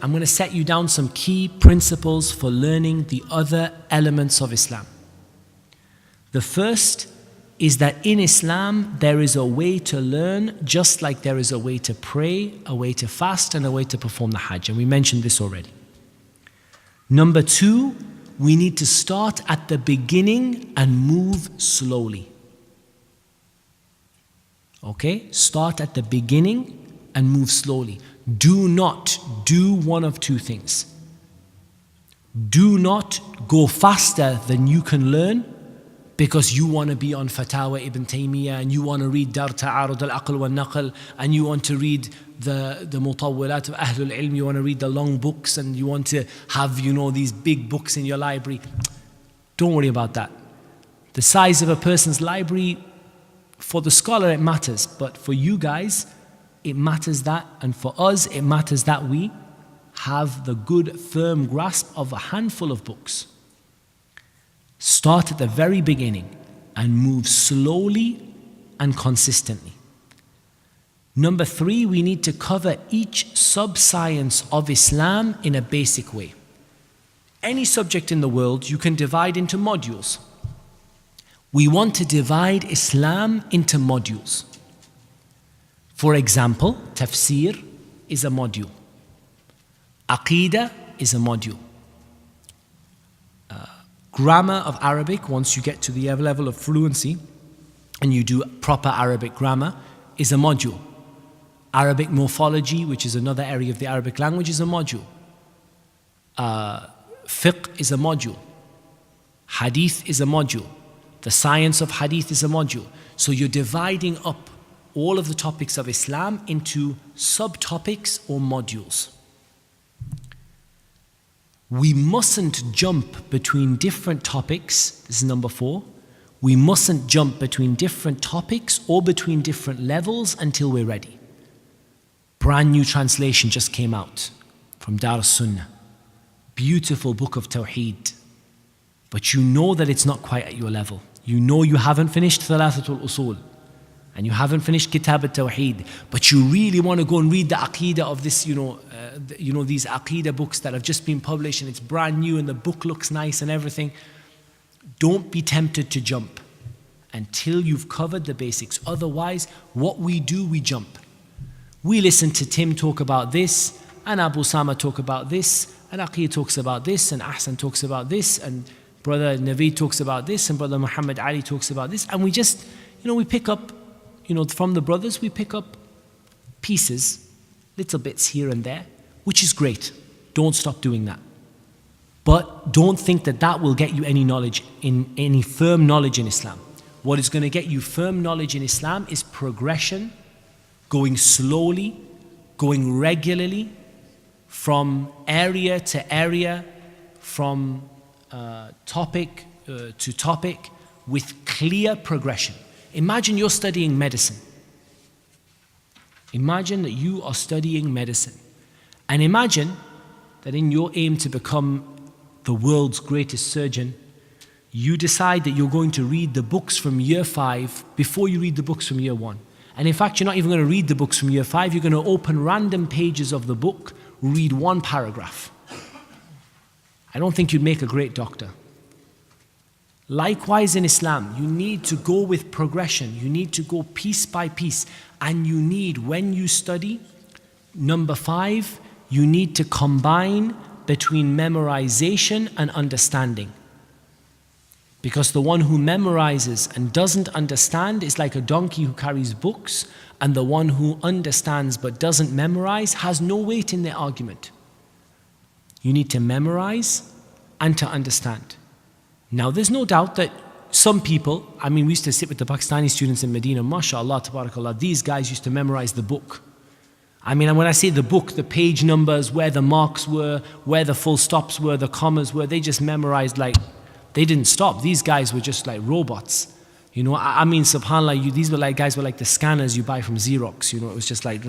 I'm going to set you down some key principles for learning the other elements of Islam. The first is that in Islam, there is a way to learn just like there is a way to pray, a way to fast, and a way to perform the Hajj. And we mentioned this already. Number two, we need to start at the beginning and move slowly. Okay? Start at the beginning and move slowly. Do not do one of two things. Do not go faster than you can learn because you want to be on Fatawa Ibn Taymiyyah and you want to read Dar Ta'arud al-Aql wal-Naql and you want to read the Mutawwilat of Ahlul Ilm, you want to read the long books and you want to have, these big books in your library. Don't worry about that. The size of a person's library, for the scholar it matters, but for you guys, it matters that, and for us, it matters that we have the good, firm grasp of a handful of books. Start at the very beginning and move slowly and consistently. Number three, we need to cover each sub-science of Islam in a basic way. Any subject in the world you can divide into modules. We want to divide Islam into modules. For example, tafsir is a module. Aqidah is a module. Grammar of Arabic, once you get to the level of fluency and you do proper Arabic grammar, is a module. Arabic morphology, which is another area of the Arabic language, is a module. Fiqh is a module. Hadith is a module. The science of hadith is a module. So you're dividing up all of the topics of Islam into subtopics or modules. We mustn't jump between different topics. This is number 4. We mustn't jump between different topics or between different levels until we're ready. Brand new translation just came out from Dar as-Sunnah. Beautiful book of Tawheed. But you know that it's not quite at your level. You know you haven't finished Thalathatul Usul. And you haven't finished Kitab al-Tawheed, but you really want to go and read the Aqidah of this, these Aqidah books that have just been published and it's brand new and the book looks nice and everything. Don't be tempted to jump until you've covered the basics. Otherwise, what we do, we jump. We listen to Tim talk about this, and Abu Sama talk about this, and Aqil talks about this, and Ahsan talks about this, and Brother Naveed talks about this, and Brother Muhammad Ali talks about this, and we just, we pick up, from the brothers, we pick up pieces, little bits here and there, which is great. Don't stop doing that. But don't think that that will get you any knowledge, any firm knowledge in Islam. What is going to get you firm knowledge in Islam is progression, going slowly, going regularly, from area to area, from topic to topic, with clear progression. Imagine you're studying medicine. Imagine that you are studying medicine. And imagine that in your aim to become the world's greatest surgeon, you decide that you're going to read the books from year 5 before you read the books from year 1. And in fact, you're not even going to read the books from year 5. You're going to open random pages of the book, read one paragraph. I don't think you'd make a great doctor. Likewise in Islam, you need to go with progression. You need to go piece by piece. And you need, when you study, number 5, you need to combine between memorization and understanding. Because the one who memorizes and doesn't understand is like a donkey who carries books, and the one who understands but doesn't memorize has no weight in their argument. You need to memorize and to understand. Now, there's no doubt that some people, we used to sit with the Pakistani students in Medina, mashallah, tabarakallah, these guys used to memorize the book. When I say the book, the page numbers, where the marks were, where the full stops were, the commas were, they just memorized they didn't stop. These guys were just like robots. SubhanAllah, these were like guys were like the scanners you buy from Xerox. It was just like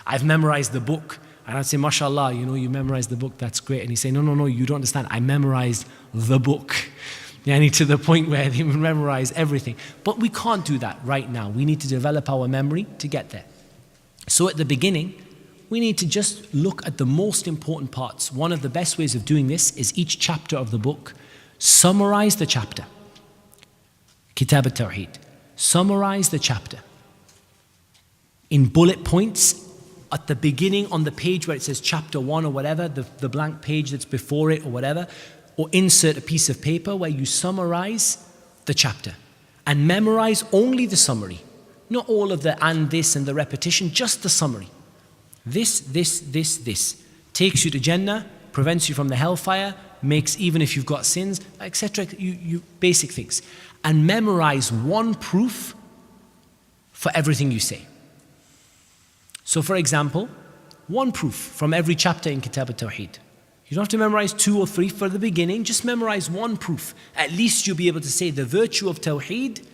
I've memorized the book. And I'd say, mashallah, you memorized the book, that's great. And he'd say, no, you don't understand. I memorized the book. To the point where they memorize everything. But we can't do that right now. We need to develop our memory to get there. So at the beginning, we need to just look at the most important parts. One of the best ways of doing this is each chapter of the book, summarize the chapter. Kitab al-Tawheed. Summarize the chapter in bullet points at the beginning on the page where it says chapter 1 or whatever, the blank page that's before it or whatever, or insert a piece of paper where you summarize the chapter and memorize only the summary. Not all of the and this and the repetition, just the summary. This takes you to Jannah, prevents you from the hellfire, makes even if you've got sins, etc. You basic things. And memorize one proof for everything you say. So for example, one proof from every chapter in Kitab al-Tawheed. You don't have to memorize 2 or 3 for the beginning, just memorize one proof. At least you'll be able to say the virtue of Tawheed,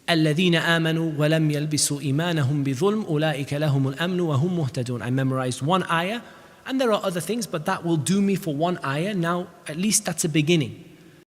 الَّذِينَ آمَنُوا وَلَمْ يَلْبِسُوا إِيمَانَهُمْ بِظُلْمٍ أُولَٰئِكَ لَهُمُ الْأَمْنُ وَهُمْ مُهْتَدُونَ. I memorized one ayah, and there are other things, but that will do me for one ayah. Now, at least that's a beginning.